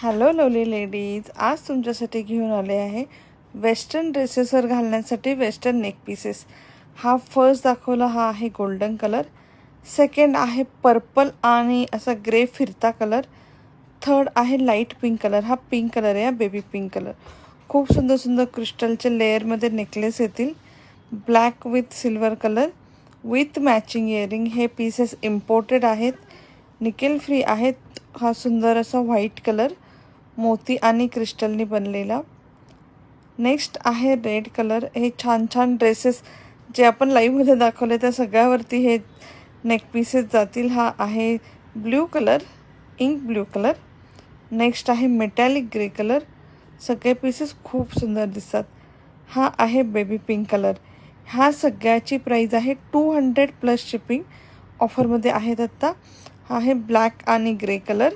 Hello lovely ladies, आज तुमच्यासाठी घेऊन आले आहे वेस्टर्न ड्रेसेसवर घालण्यासाठी वेस्टर्न नेक पीसेस। हा फर्स्ट दाखवला हा आहे गोल्डन कलर, सेकंड आहे पर्पल आणि असा ग्रे फिरता कलर, थर्ड आहे लाईट पिंक कलर। हा पिंक कलर आहे, बेबी पिंक कलर। खूप सुंदर सुंदर क्रिस्टलचे लेअरमध्ये नेकलेस येतील, black with silver colour with matching earring. हे पीसेस इम्पोर्टेड आहेत, निकेल फ्री आहेत। हा सुंदर असा व्हाईट कलर मोती आणि क्रिस्टलनी बनलेला। नेक्स्ट आहे रेड कलर। हे छान छान ड्रेसेस जे आपण लाईव्हमध्ये दाखवले त्या सगळ्यावरती हे नेक पीसेस जातील। हा आहे blue colour, ink blue colour. Next आहे मेटॅलिक ग्रे कलर। सगळे पीसेस खूप सुंदर दिसतात। हा आहे बेबी पिंक कलर। ह्या सगळ्याची प्राइस आहे 200 प्लस शिपिंग। ऑफरमध्ये आहेत आत्ता। हा आहे ब्लॅक आणि ग्रे कलर।